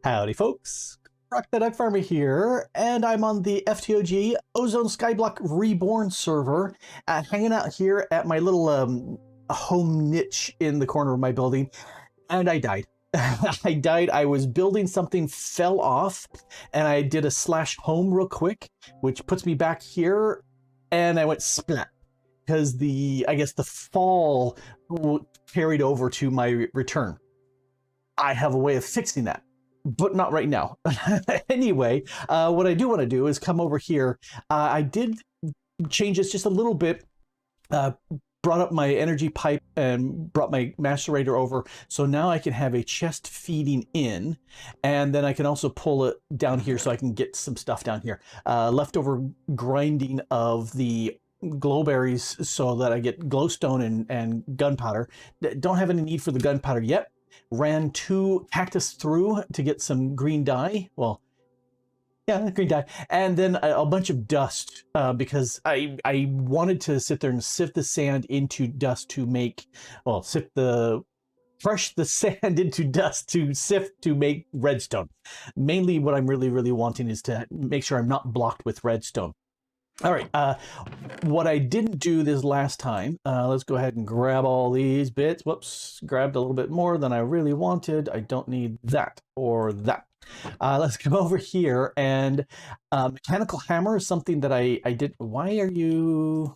Howdy folks, Grok the DuckFarmer here, and I'm on the FTOG Ozone Skyblock Reborn server, hanging out here at my little home niche in the corner of my building, and I died. I died. I was building something, fell off, and I did a /home real quick, which puts me back here, and I went splat because I guess the fall carried over to my return. I have a way of fixing that, but not right now. Anyway, what I do want to do is come over here. I did change this just a little bit, brought up my energy pipe and brought my macerator over. So now I can have a chest feeding in, and then I can also pull it down here so I can get some stuff down here. Leftover grinding of the glowberries so that I get glowstone and gunpowder. Don't have any need for the gunpowder yet. Ran 2 cactus through to get some green dye. Well, yeah, green dye. And then a bunch of dust because I wanted to sit there and sift the sand into dust to make, well, crush the sand into dust to sift to make redstone. Mainly what I'm really wanting is to make sure I'm not blocked with redstone. All right, what I didn't do this last time, let's go ahead and grab all these bits. Whoops, grabbed a little bit more than I really wanted. I don't need that or that. Let's come over here, and mechanical hammer is something that I did. Why are you?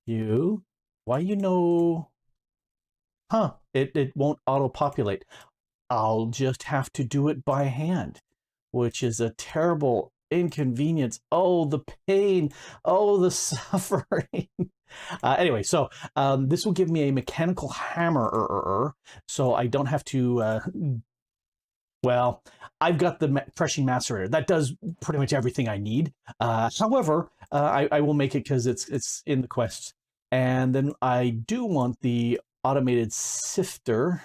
Why you know? Huh, it won't auto-populate. I'll just have to do it by hand, which is a terrible inconvenience. Oh, the pain. Oh, the suffering. Anyway, so this will give me a mechanical hammer, so I don't have to well, I've got the threshing macerator that does pretty much everything I need. However, I will make it because it's in the quest. And then I do want the automated sifter.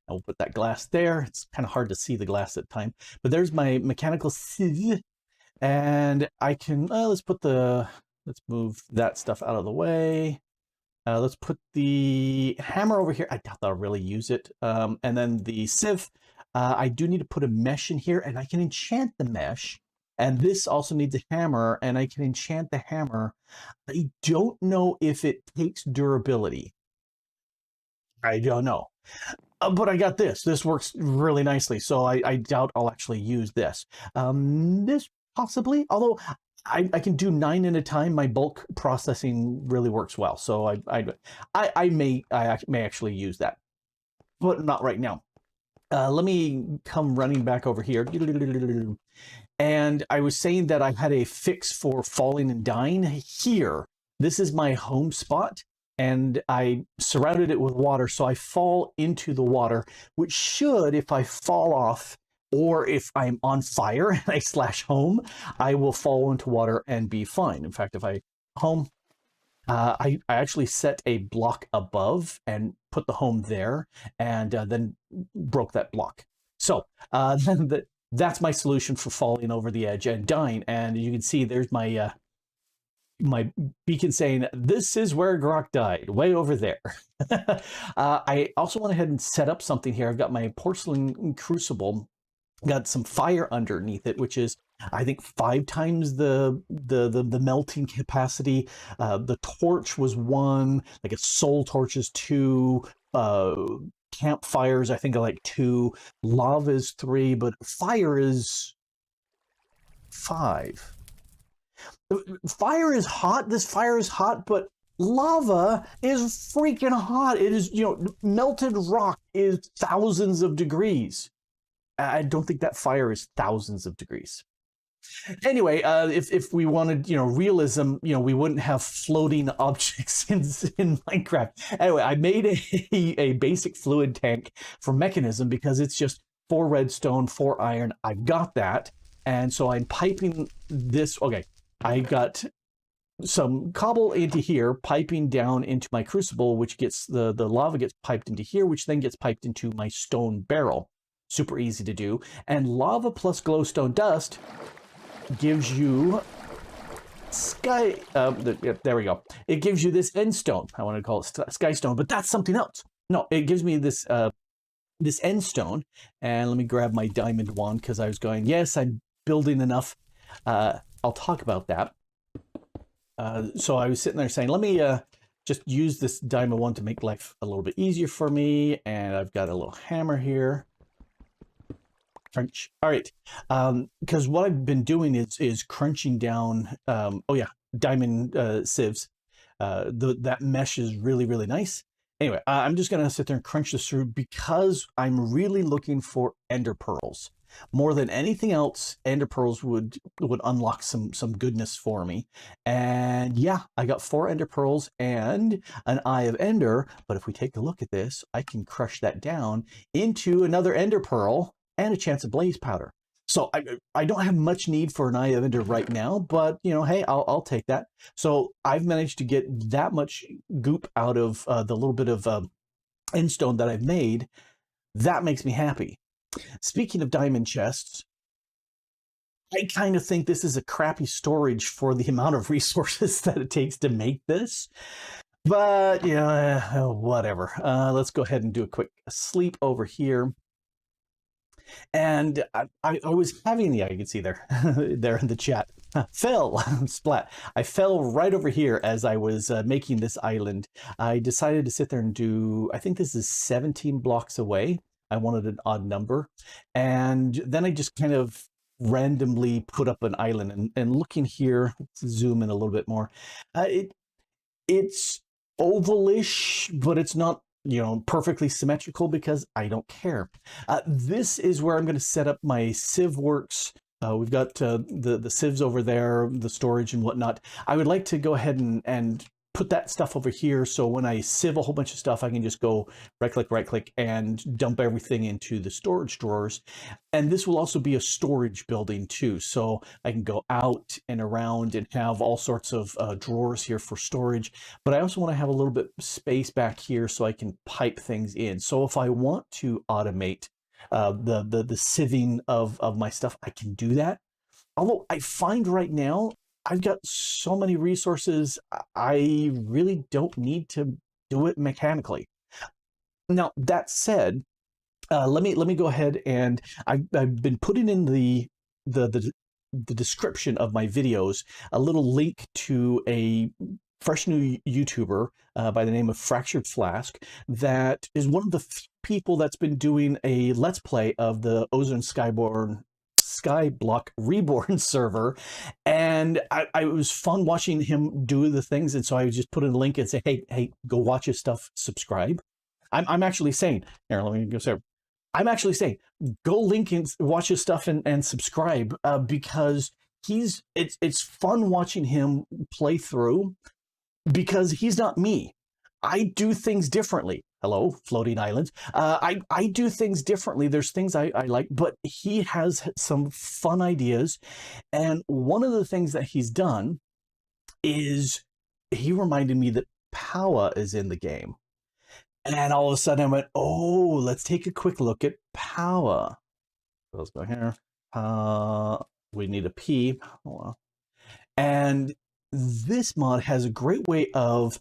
I'll put that glass there. It's kind of hard to see the glass at the time, but there's my mechanical sieve, and I can, let's move that stuff out of the way. Let's put the hammer over here. I doubt I'll really use it. And then the sieve, I do need to put a mesh in here, and I can enchant the mesh. And this also needs a hammer, and I can enchant the hammer. I don't know if it takes durability. I don't know. But I got this. This works really nicely, so I doubt I'll actually use this. This possibly, although I can do 9 at a time. My bulk processing really works well, so I may actually use that, but not right now. Let me come running back over here. And I was saying that I had a fix for falling and dying here. This is my home spot, and I surrounded it with water, so I fall into the water, which should, if I fall off or if I'm on fire and I /home, I will fall into water and be fine. In fact, if I home, I actually set a block above and put the home there, and then broke that block. So that's my solution for falling over the edge and dying. And you can see there's my my beacon saying this is where Grok died, way over there. I also went ahead and set up something here. I've got my porcelain crucible, got some fire underneath it, which is, I think, 5 times the melting capacity. The torch was 1, like a soul torch is 2, campfires I think are like 2, lava is 3, but fire is 5. Fire is hot. This fire is hot, but lava is freaking hot. It is, melted rock is thousands of degrees. I don't think that fire is thousands of degrees. Anyway, if we wanted, realism, we wouldn't have floating objects in Minecraft. Anyway, I made a basic fluid tank for mechanism because it's just 4 redstone, 4 iron. I've got that. And so I'm piping this. Okay. I got some cobble into here, piping down into my crucible, which gets the lava gets piped into here, which then gets piped into my stone barrel. Super easy to do. And lava plus glowstone dust gives you there we go. It gives you this end stone. I want to call it sky stone, but that's something else. No, it gives me this this end stone. And let me grab my diamond wand because I was going, yes, I'm building enough. I'll talk about that. So I was sitting there saying, let me just use this diamond wand to make life a little bit easier for me. And I've got a little hammer here. Crunch. All right. Because what I've been doing is crunching down, oh yeah, diamond sieves. That mesh is really, really nice. Anyway, I'm just going to sit there and crunch this through because I'm really looking for ender pearls. More than anything else, ender pearls would unlock some goodness for me. And yeah, I got 4 ender pearls and an eye of ender. But if we take a look at this, I can crush that down into another ender pearl and a chance of blaze powder. So I don't have much need for an eye of ender right now, but you know, hey, I'll take that. So I've managed to get that much goop out of the little bit of end stone that I've made. That makes me happy. Speaking of diamond chests, I kind of think this is a crappy storage for the amount of resources that it takes to make this. But yeah, whatever. Let's go ahead and do a quick sleep over here. And I was having, yeah, you can see there, there in the chat, fell, splat. I fell right over here as I was making this island. I decided to sit there and do, I think this is 17 blocks away. I wanted an odd number. And then I just kind of randomly put up an island and looking here, let's zoom in a little bit more. It's ovalish, but it's not, you know, perfectly symmetrical because I don't care. This is where I'm going to set up my sieve works. We've got the sieves over there, the storage and whatnot. I would like to go ahead and put that stuff over here. So when I sieve a whole bunch of stuff, I can just go right click, and dump everything into the storage drawers. And this will also be a storage building too. So I can go out and around and have all sorts of drawers here for storage. But I also want to have a little bit of space back here so I can pipe things in. So if I want to automate the sieving of my stuff, I can do that. Although I find right now, I've got so many resources, I really don't need to do it mechanically. Now, that said, let me go ahead and I've been putting in the description of my videos a little link to a fresh new YouTuber by the name of Fractured Flask that is one of the people that's been doing a Let's Play of the Ozone Skyblock Reborn server, and I was fun watching him do the things, and so I just put in a link and say, hey, go watch his stuff, subscribe. I'm actually saying, here, let me go say, I'm actually saying, go link and watch his stuff and subscribe because it's fun watching him play through because he's not me. I do things differently. Hello, floating islands. I do things differently. There's things I like, but he has some fun ideas. And one of the things that he's done is he reminded me that Powah is in the game. And all of a sudden I went, oh, let's take a quick look at Powah. Let's go here. We need a P. And this mod has a great way of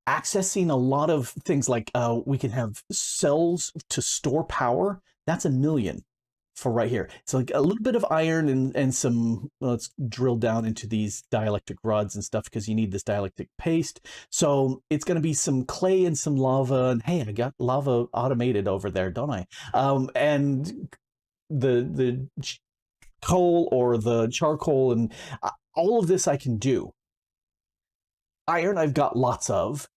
accessing a lot of things like we can have cells to store power. That's 1 million for right here. So like a little bit of iron and some, let's drill down into these dielectric rods and stuff because you need this dielectric paste. So it's going to be some clay and some lava. And hey, I got lava automated over there, don't I? And the coal or the charcoal and all of this I can do. Iron I've got lots of.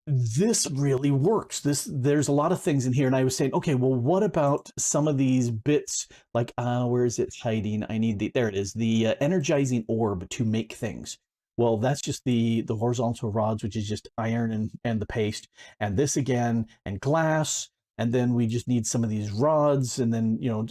This really works. There's a lot of things in here, and I was saying, okay, well, what about some of these bits? Like, where is it hiding? I need there it is, the energizing orb to make things. Well, that's just the horizontal rods, which is just iron and the paste, and this again, and glass, and then we just need some of these rods, and then you know,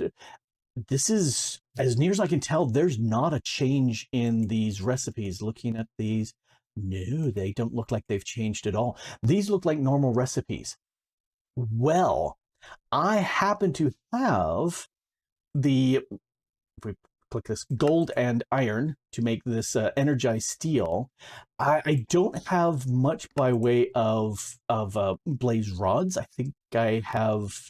this is as near as I can tell. There's not a change in these recipes. Looking at these. No, they don't look like they've changed at all. These look like normal recipes. Well, I happen to have the, if we click this, gold and iron to make this energized steel. I don't have much by way of blaze rods. I think I have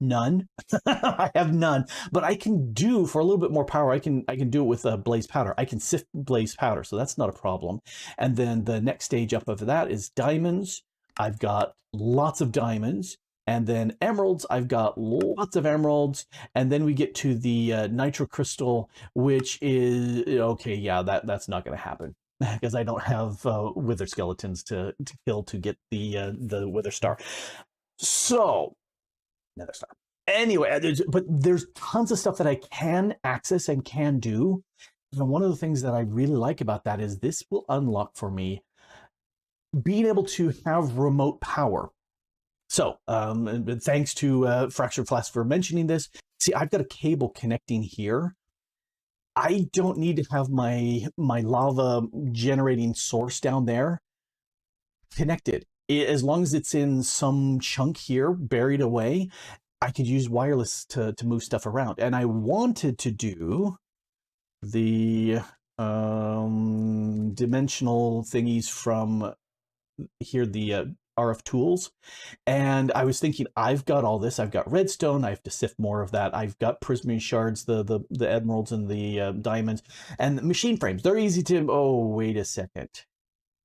None. I have none, but I can do for a little bit more power. I can do it with blaze powder. I can sift blaze powder, so that's not a problem. And then the next stage up of that is diamonds. I've got lots of diamonds, and then emeralds. I've got lots of emeralds, and then we get to the nitro crystal, which is okay. Yeah, that's not going to happen because I don't have wither skeletons to kill to get the wither star. So another star. Anyway, there's tons of stuff that I can access and can do. And one of the things that I really like about that is this will unlock for me being able to have remote power. So, and thanks to Fractured Flask for mentioning this. See, I've got a cable connecting here. I don't need to have my lava generating source down there connected. As long as it's in some chunk here, buried away, I could use wireless to move stuff around. And I wanted to do the dimensional thingies from here, the RF tools. And I was thinking, I've got all this. I've got redstone. I have to sift more of that. I've got prismarine shards, the emeralds and the diamonds, and the machine frames. They're easy to. Oh, wait a second.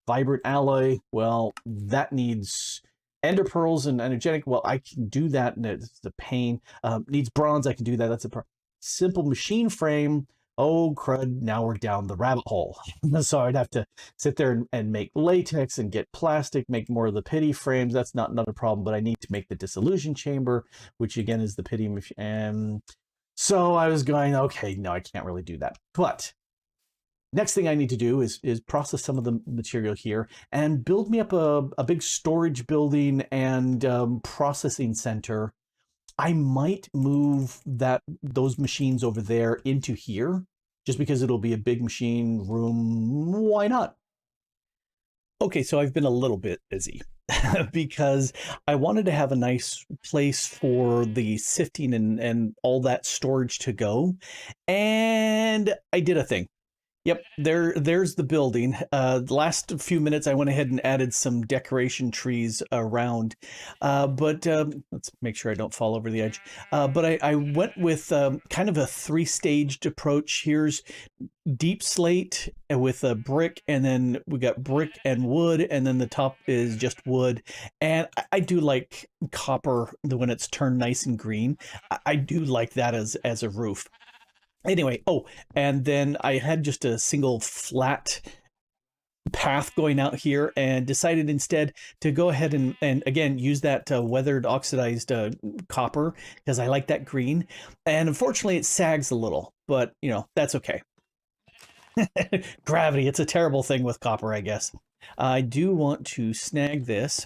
Vibrant alloy. Well, that needs ender pearls and energetic. Well, I can do that, and it's a pain. Needs bronze. I can do that. That's a simple machine frame. Oh crud! Now we're down the rabbit hole. So I'd have to sit there and make latex and get plastic, make more of the pity frames. That's not another problem, but I need to make the dissolution chamber, which again is the pity machine. And so I was going, okay, no, I can't really do that. But next thing I need to do is process some of the material here and build me up a big storage building and processing center. I might move those machines over there into here just because it'll be a big machine room. Why not? Okay, so I've been a little bit busy because I wanted to have a nice place for the sifting and all that storage to go. And I did a thing. Yep, there's the building. The last few minutes, I went ahead and added some decoration trees around, but let's make sure I don't fall over the edge. But I went with kind of a three-staged approach. Here's deep slate with a brick, and then we got brick and wood, and then the top is just wood. And I do like copper when it's turned nice and green. I do like that as a roof. Anyway, oh, and then I had just a single flat path going out here and decided instead to go ahead and again use that weathered oxidized copper because I like that green. And unfortunately it sags a little, but that's okay. Gravity, it's a terrible thing with copper, I guess. I do want to snag this.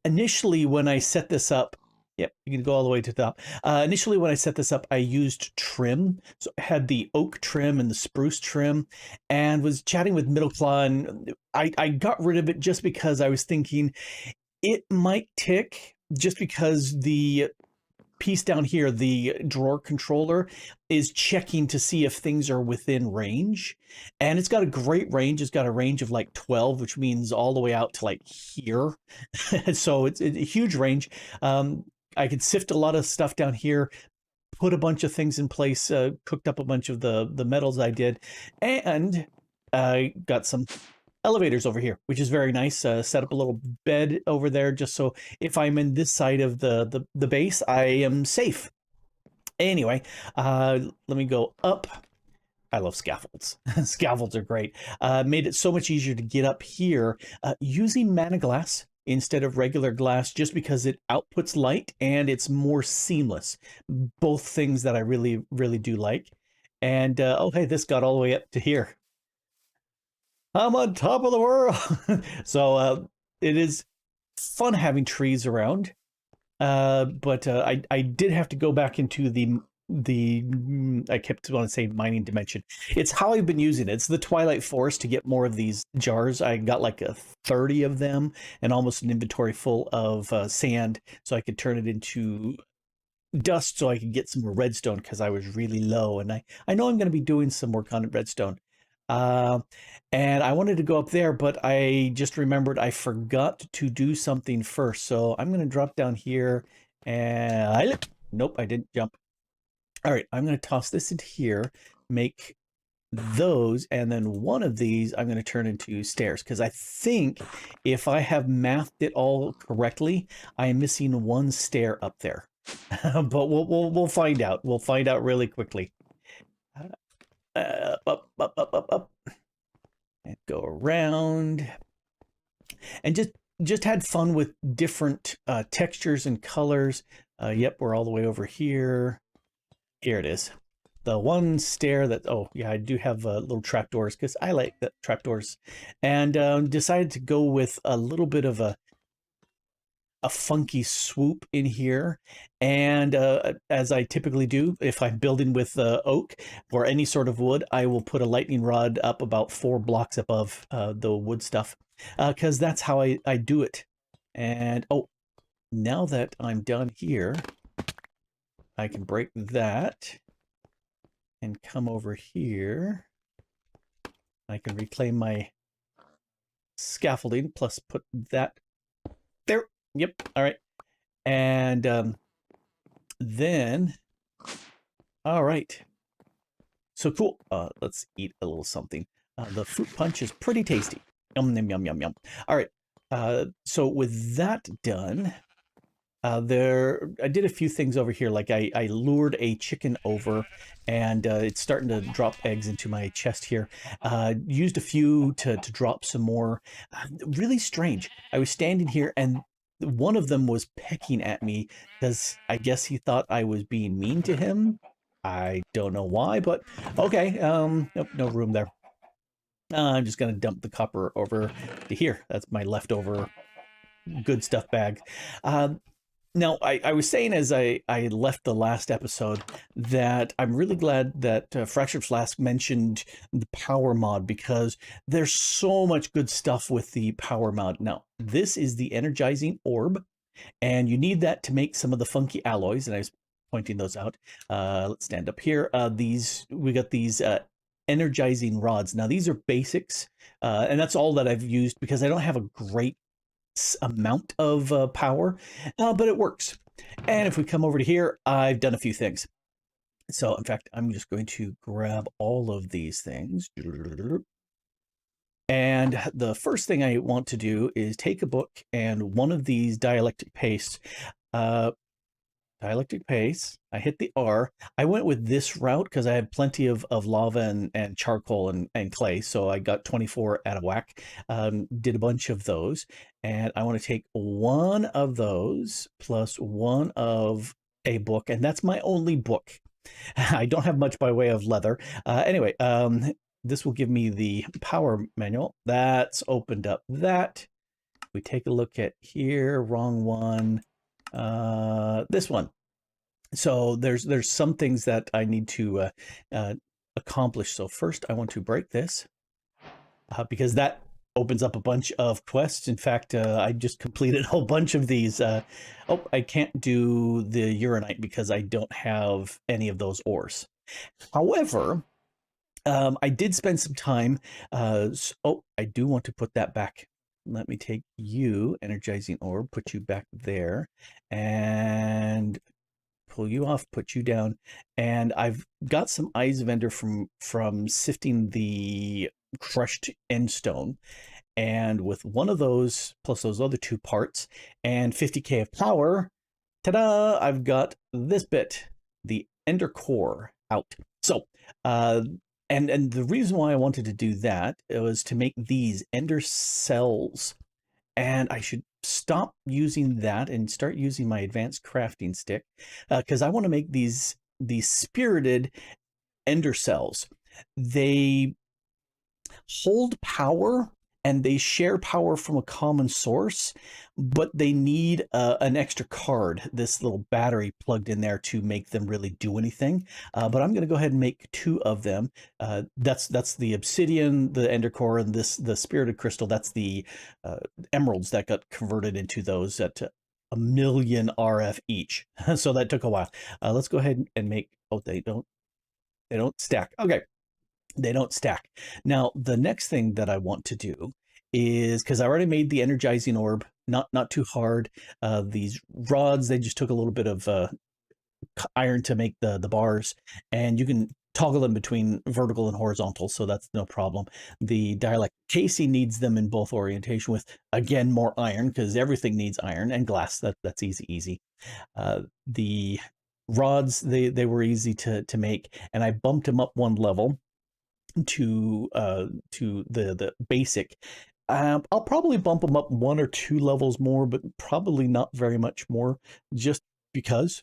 Initially when I set this up, yep, you can go all the way to the top. Initially, when I set this up, I used trim. So I had the oak trim and the spruce trim and was chatting with Middleclaw, and I got rid of it just because I was thinking it might tick just because the piece down here, the drawer controller, is checking to see if things are within range. And it's got a great range. It's got a range of like 12, which means all the way out to like here. So it's a huge range. I could sift a lot of stuff down here, put a bunch of things in place, cooked up a bunch of the metals I did, and I got some elevators over here, which is very nice. Set up a little bed over there just so if I'm in this side of the base, I am safe. Anyway, let me go up. I love scaffolds. Scaffolds are great. Made it so much easier to get up here using mana glass instead of regular glass just because it outputs light and it's more seamless. Both things that I really, really do like. And oh, hey, this got all the way up to here. I'm on top of the world. So it is fun having trees around. But I did have to go back into the I kept wanting to say mining dimension. It's how I've been using it. It's the Twilight Forest to get more of these jars. I got like 30 of them and almost an inventory full of sand so I could turn it into dust so I could get some more redstone because I was really low, and I know I'm going to be doing some work on redstone. And I wanted to go up there, but I just remembered I forgot to do something first. So I'm going to drop down here And nope, I didn't jump. All right, I'm going to toss this into here, make those, and then one of these I'm going to turn into stairs, because I think if I have mathed it all correctly, I am missing one stair up there. But we'll find out. We'll find out really quickly. Up, and go around, and just had fun with different textures and colors. Yep, we're all the way over here. Here it is. The one stair that, oh yeah, I do have little trapdoors because I like the trapdoors, and decided to go with a little bit of a funky swoop in here. And as I typically do, if I'm building with oak or any sort of wood, I will put a lightning rod up about 4 blocks above the wood stuff, because that's how I do it. And oh, now that I'm done here, I can break that and come over here. I can reclaim my scaffolding, plus put that there. Yep. All right. And then, all right. So cool. Let's eat a little something. The fruit punch is pretty tasty. Yum, yum, yum, yum, yum. All right. So with that done, I did a few things over here. Like I lured a chicken over, and it's starting to drop eggs into my chest here. Used a few to drop some more. Really strange. I was standing here, and one of them was pecking at me because I guess he thought I was being mean to him. I don't know why, but okay. Nope, no room there. I'm just gonna dump the copper over to here. That's my leftover good stuff bag. Now, I was saying as I left the last episode that I'm really glad that Fractured Flask mentioned the Powah mod, because there's so much good stuff with the Powah mod. Now, this is the energizing orb, and you need that to make some of the funky alloys, and I was pointing those out. Let's stand up here. We got these energizing rods. Now, these are basics, and that's all that I've used because I don't have a great amount of power, but it works. And if we come over to here, I've done a few things. So in fact, I'm just going to grab all of these things. And the first thing I want to do is take a book and one of these dielectric pastes. Dielectric paste. I hit the R. I went with this route because I had plenty of lava and charcoal and clay. So I got 24 out of whack. Did a bunch of those. And I want to take one of those plus one of a book. And that's my only book. I don't have much by way of leather. Anyway, this will give me the Powah manual. That's opened up that. We take a look at here. Wrong one. This one. So there's some things that I need to accomplish. So first I want to break this because that opens up a bunch of quests. In fact, I just completed a whole bunch of these. Oh, I can't do the uranite because I don't have any of those ores. However, I did spend some time. Oh, I do want to put that back. Let me take you, energizing orb, put you back there, and pull you off, put you down. And I've got some eyes of ender from sifting the crushed end stone. And with one of those, plus those other 2 parts, and 50k of power, ta-da! I've got this bit, the ender core, out. So, and the reason why I wanted to do that was to make these ender cells, and I should stop using that and start using my advanced crafting stick, because I want to make these spirited ender cells. They hold power and they share power from a common source, but they need an extra card, this little battery plugged in there, to make them really do anything. But I'm going to go ahead and make 2 of them. That's the obsidian, the ender core, and the spirited crystal. That's the emeralds that got converted into those at 1,000,000 RF each. So that took a while. Let's go ahead and make. Oh, they don't stack. Okay. They don't stack. Now, the next thing that I want to do is because I already made the energizing orb, not too hard. These rods, they just took a little bit of iron to make the bars, and you can toggle them between vertical and horizontal, so that's no problem. The dielectric casing needs them in both orientation with, again, more iron, because everything needs iron, and glass, that's easy. The rods, they were easy to make, and I bumped them up one level to the basic. I'll probably bump them up 1 or 2 levels more, but probably not very much more, just because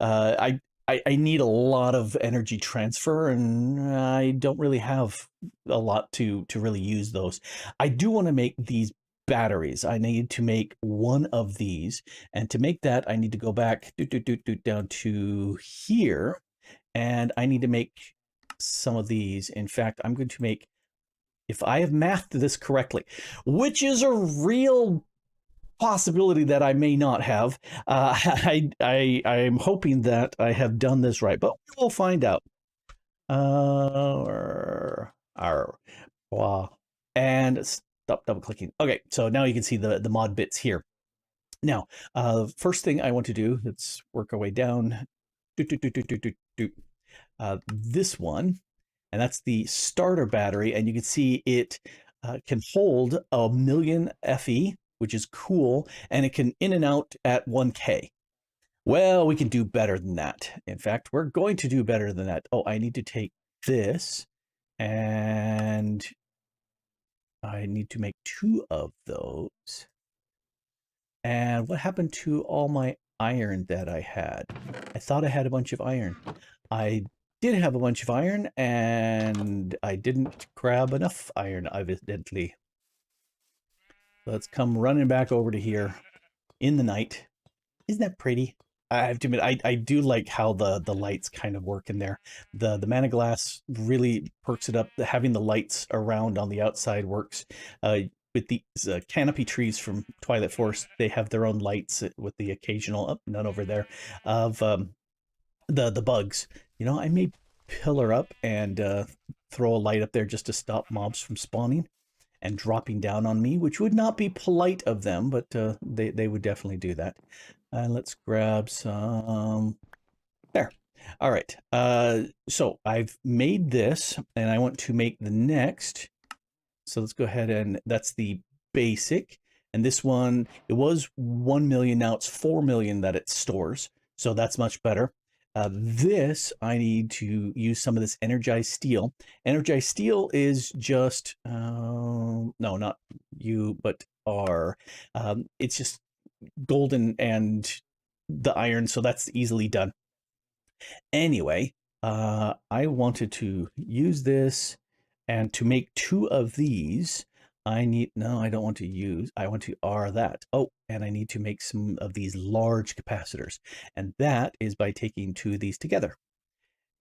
I need a lot of energy transfer, and I don't really have a lot to really use those. I do want to make these batteries. I need to make one of these, and to make that, I need to go back down to here, and I need to make some of these. In fact, I'm going to make, if I have mathed this correctly, which is a real possibility that I may not have. I'm hoping that I have done this right, but we'll find out. Wow. And stop double clicking. Okay, so now you can see the mod bits here. Now, first thing I want to do, let's work our way down. This one, and that's the starter battery, and you can see it can hold 1,000,000 FE, which is cool, and it can in and out at 1K. Well, we can do better than that. In fact, we're going to do better than that. Oh, I need to take this, and I need to make 2 of those. And what happened to all my iron that I had? I thought I had a bunch of iron. I did have a bunch of iron, and I didn't grab enough iron, evidently. Let's come running back over to here in the night. Isn't that pretty? I have to admit, I do like how the lights kind of work in there. The mana glass really perks it up. Having the lights around on the outside works. With these canopy trees from Twilight Forest, they have their own lights with the occasional, oh, none over there, of the bugs. You know, I may pillar up and throw a light up there just to stop mobs from spawning and dropping down on me, which would not be polite of them, but they would definitely do that. And let's grab some. There. All right. So I've made this, and I want to make the next. So let's go ahead, and that's the basic. And this one, it was 1,000,000, now it's 4,000,000 that it stores. So that's much better. This, I need to use some of this energized steel. Energized steel is just, no, not you, but R. It's just golden and the iron, so that's easily done. Anyway, I wanted to use this, and to make 2 of these, I need, no, I don't want to use, I want to R that. Oh, and I need to make some of these large capacitors, and that is by taking 2 of these together.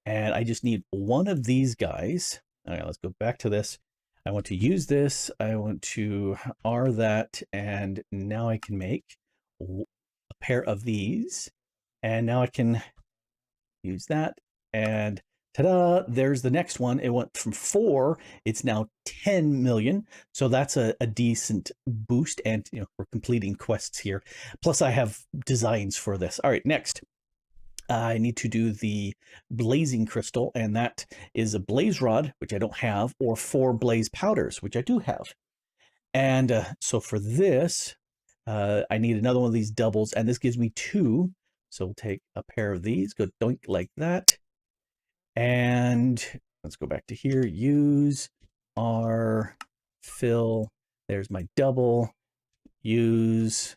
And I just need 1 of these guys. All right, let's go back to this. I want to use this, I want to R that, and now I can make a pair of these, and now I can use that, and ta-da, there's the next one. It went from 4, it's now 10,000,000, so that's a decent boost, and you know, we're completing quests here. Plus I have designs for this. All right, next I need to do the blazing crystal, and that is a blaze rod, which I don't have, or 4 blaze powders, which I do have. And so for this, I need another one of these doubles, and this gives me 2. So we'll take a pair of these, go doink like that. And let's go back to here, use R, fill, there's my double, use,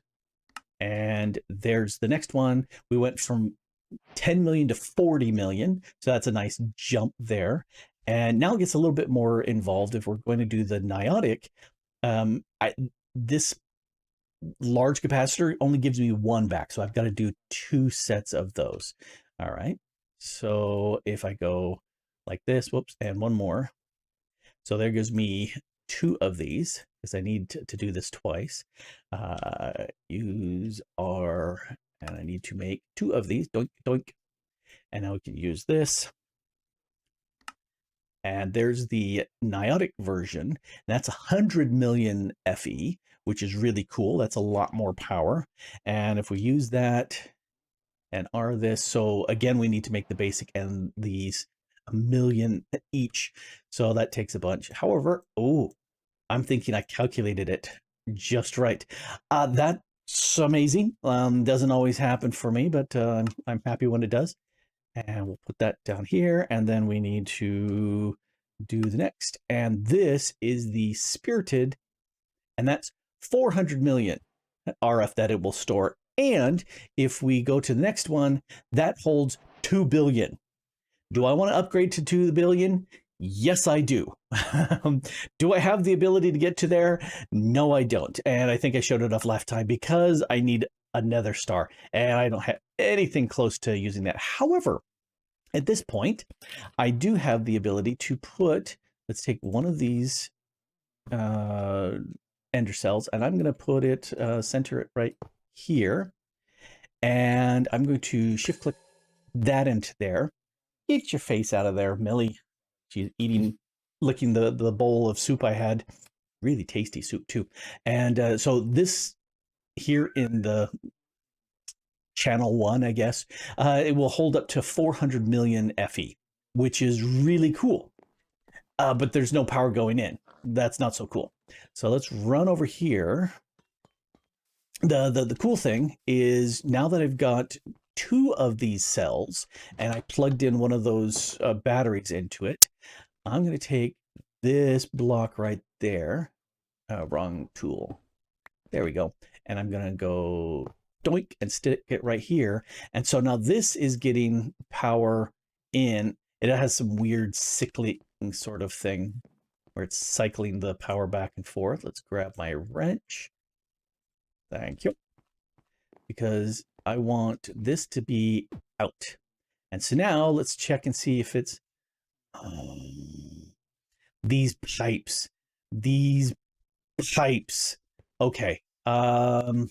and there's the next one. We went from 10,000,000 to 40,000,000, so that's a nice jump there. And now it gets a little bit more involved if we're going to do the niotic. This large capacitor only gives me 1 back, so I've got to do 2 sets of those. All right, so if I go like this, whoops, and 1 more, so there gives me 2 of these, because I need to do this twice. Use R, and I need to make 2 of these, doink doink, and now we can use this. And there's the Niotic version. That's 100 million FE, which is really cool. That's a lot more power. And if we use that and R this, so again, we need to make the basic and these a million each. So that takes a bunch. However, oh, I'm thinking I calculated it just right. That's amazing. Doesn't always happen for me, but I'm happy when it does. And we'll put that down here. And then we need to do the next. And this is the spirited, and that's 400 million RF that it will store. And if we go to the next one, that holds 2 billion. Do I want to upgrade to 2 billion? Yes, I do. Do I have the ability to get to there? No, I don't. And I think I showed it off last time because I need another star and I don't have anything close to using that. However, at this point, I do have the ability to put, let's take one of these ender cells and I'm going to put it, center it right here. And I'm going to shift click that into there. Get your face out of there, Millie. She's licking the bowl of soup I had. Really tasty soup too. And so this here in the channel 1, I guess, it will hold up to 400 million FE, which is really cool. But there's no power going in. That's not so cool. So let's run over here. The cool thing is now that I've got 2 of these cells and I plugged in one of those batteries into it, I'm going to take this block right there. Wrong tool. There we go. And I'm going to go doink and stick it right here. And so now this is getting power in. It has some weird cycling sort of thing where it's cycling the power back and forth. Let's grab my wrench. Thank you. Because I want this to be out. And so now let's check and see if it's these pipes. These pipes. Okay. That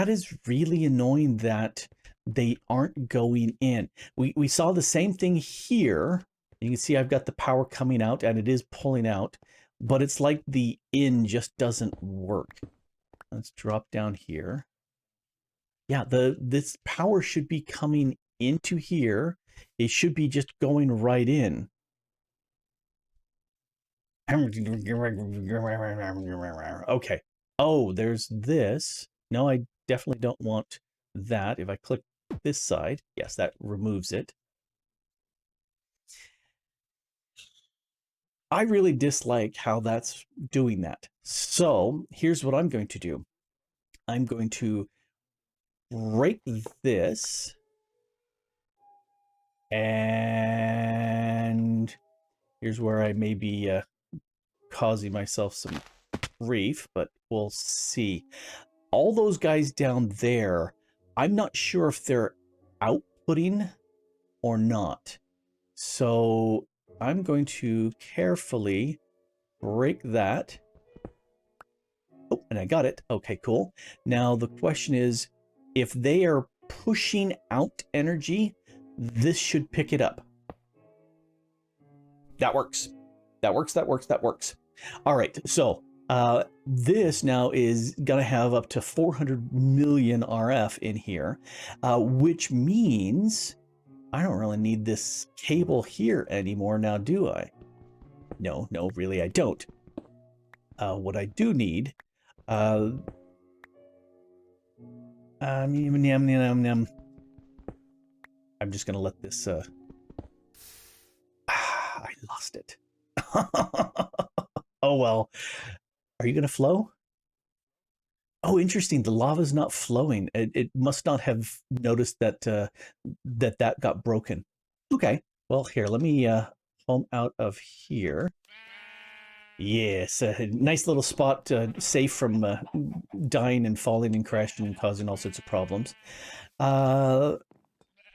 is really annoying that they aren't going in. We saw the same thing here. You can see I've got the power coming out and it is pulling out, but it's like the in just doesn't work. Let's drop down here. Yeah, this power should be coming into here. It should be just going right in. Okay. Oh, there's this. No, I definitely don't want that. If I click this side, yes, that removes it. I really dislike how that's doing that. So here's what I'm going to do. I'm going to break this. And here's where I may be causing myself some grief, but we'll see. All those guys down there, I'm not sure if they're outputting or not. So I'm going to carefully break that. Oh, and I got it. Okay, cool. Now the question is, if they are pushing out energy, this should pick it up. That works. That works, that works, that works. All right, so this now is going to have up to 400 million RF in here, which means I don't really need this cable here anymore now, do I? No, really I don't. What I do need, I'm just going to let this, I lost it. Oh, well. Are you going to flow? Oh, interesting. The lava's not flowing. It must not have noticed that that got broken. Okay. Well, here, let me home out of here. Yes, a nice little spot, safe from dying and falling and crashing and causing all sorts of problems.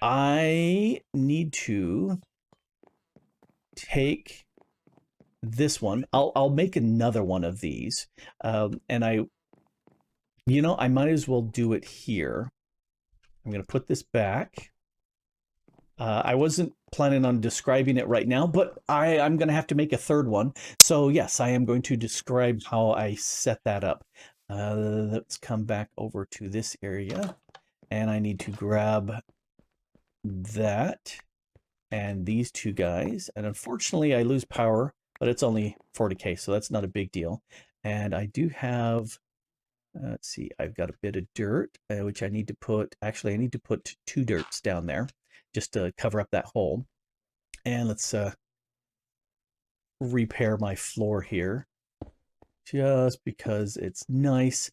I need to take this one. I'll make another one of these, and I might as well do it here. I'm going to put this back. I wasn't planning on describing it right now, but I'm going to have to make a third one. So yes, I am going to describe how I set that up. Let's come back over to this area, and I need to grab that and these two guys. And unfortunately, I lose power, but it's only 40K, so that's not a big deal. And I do have, let's see, I've got a bit of dirt, which I need to put, actually, I need to put 2 dirts down there just to cover up that hole. And let's repair my floor here just because it's nice.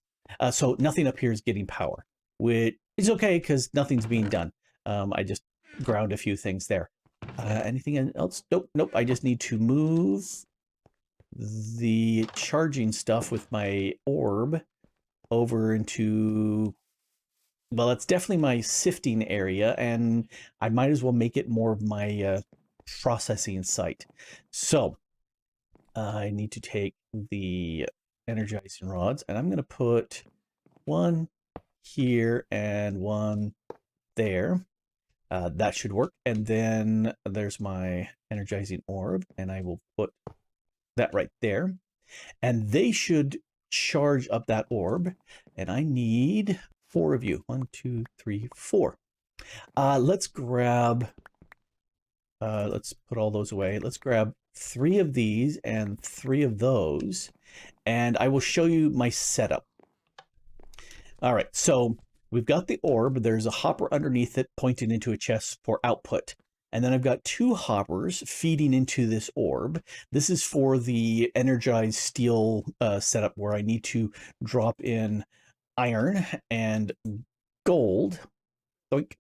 So nothing up here is getting power, which is okay because nothing's being done. I just ground a few things there. Anything else? Nope, nope. I just need to move the charging stuff with my orb over into, well, it's definitely my sifting area, and I might as well make it more of my processing site. So I need to take the energizing rods, and I'm going to put one here and one there. That should work. And then there's my energizing orb, and I will put that right there. And they should charge up that orb. And I need 4 of you. 1, 2, 3, 4. Let's grab, let's put all those away. Let's grab 3 of these and 3 of those. And I will show you my setup. All right, so we've got the orb. There's a hopper underneath it pointing into a chest for output. And then I've got 2 hoppers feeding into this orb. This is for the energized steel setup where I need to drop in iron and gold. Oink.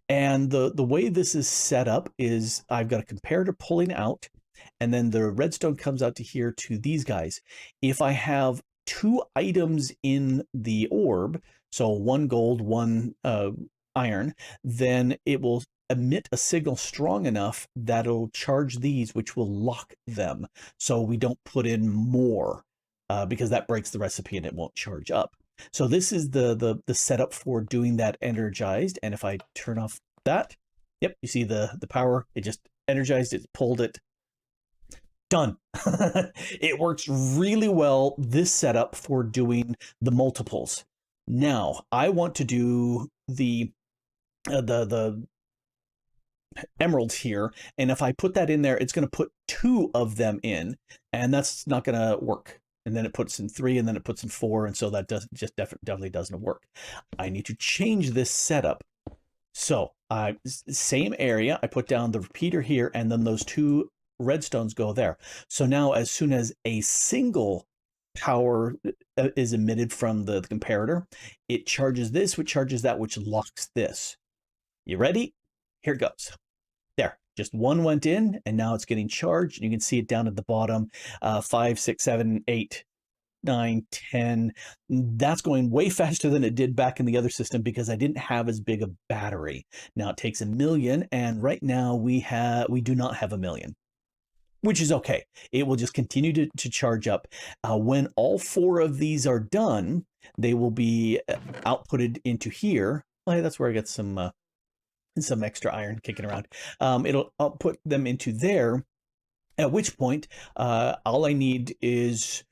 And the way this is set up is I've got a comparator pulling out, and then the redstone comes out to here to these guys. If I have 2 items in the orb, so 1 gold, 1 iron, then it will emit a signal strong enough that it'll charge these, which will lock them. So we don't put in more because that breaks the recipe and it won't charge up. So this is the setup for doing that energized. And if I turn off that, yep, you see the power, it just energized it, pulled it. Done. It works really well, this setup, for doing the multiples. Now, I want to do the emeralds here, and if I put that in there, it's going to put 2 of them in, and that's not going to work. And then it puts in 3, and then it puts in 4, and so that definitely doesn't work. I need to change this setup. So, same area, I put down the repeater here, and then those 2 redstones go there. So now as soon as a single power is emitted from the comparator, it charges this, which charges that, which locks this. You ready? Here goes. There, just 1 went in, and now it's getting charged. You can see it down at the bottom, 5, 6, 7, 8, 9, 10. That's going way faster than it did back in the other system because I didn't have as big a battery. Now it takes 1,000,000, and right now we do not have 1,000,000. Which is okay. It will just continue to charge up. When all 4 of these are done, they will be outputted into here. Oh, that's where I got some extra iron kicking around. It'll output them into there, at which point all I need is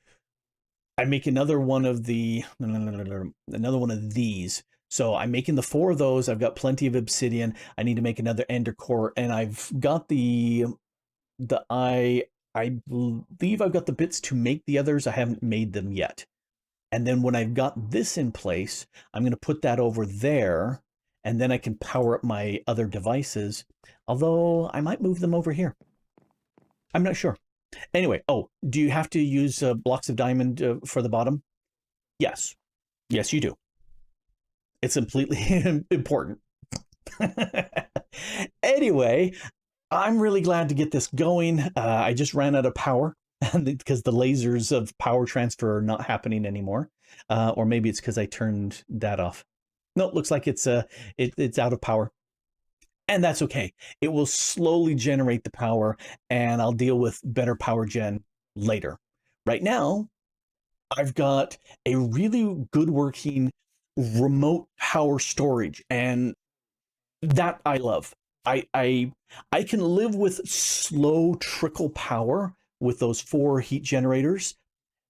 I make another one of the another one of these. So I'm making the 4 of those. I've got plenty of obsidian. I need to make another ender core, and I've got I believe I've got the bits to make the others. I haven't made them yet. And then when I've got this in place, I'm going to put that over there, and then I can power up my other devices. Although I might move them over here. I'm not sure. Anyway, oh, do you have to use blocks of diamond for the bottom? Yes. Yes, you do. It's completely important. Anyway, I'm really glad to get this going. I just ran out of power because the lasers of power transfer are not happening anymore. Or maybe it's because I turned that off. No, it looks like it's out of power. And that's okay. It will slowly generate the power, and I'll deal with better power gen later. Right now, I've got a really good working remote power storage, and that I love. I can live with slow trickle power with those 4 heat generators.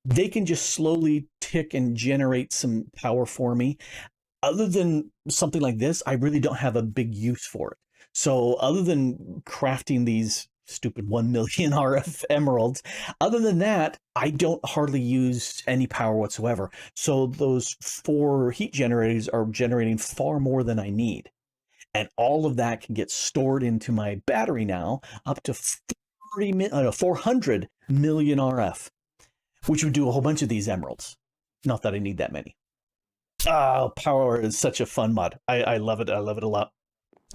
They can just slowly tick and generate some power for me. Other than something like this, I really don't have a big use for it. So other than crafting these stupid 1 million RF emeralds, other than that, I don't hardly use any power whatsoever. So those 4 heat generators are generating far more than I need. And all of that can get stored into my battery now, up to 400 million RF, which would do a whole bunch of these emeralds. Not that I need that many. Power is such a fun mod. I love it. I love it a lot.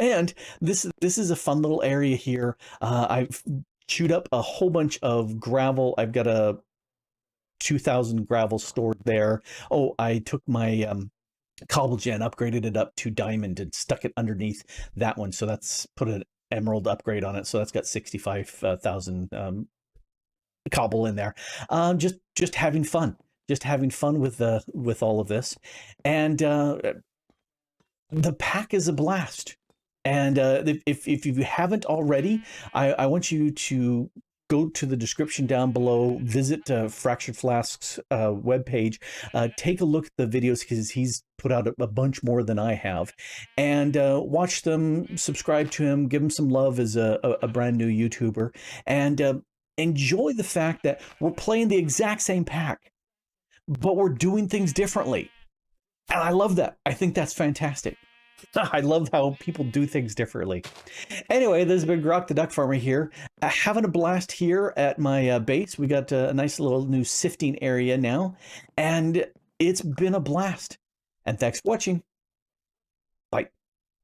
And this is a fun little area here. I've chewed up a whole bunch of gravel. I've got a 2,000 gravel stored there. Oh, I took my cobble gen, upgraded it up to diamond, and stuck it underneath that one. So that's put an emerald upgrade on it. So that's got 65,000 cobble in there. Just having fun. Just having fun with all of this, and the pack is a blast. And if you haven't already, I want you to go to the description down below, visit Fractured Flask's webpage, take a look at the videos because he's put out a bunch more than I have, and watch them, subscribe to him, give him some love as a brand new YouTuber, and enjoy the fact that we're playing the exact same pack, but we're doing things differently. And I love that. I think that's fantastic. I love how people do things differently. Anyway, this has been Grok the DuckFarmer here, having a blast here at my base. We got a nice little new sifting area now, and it's been a blast. And thanks for watching.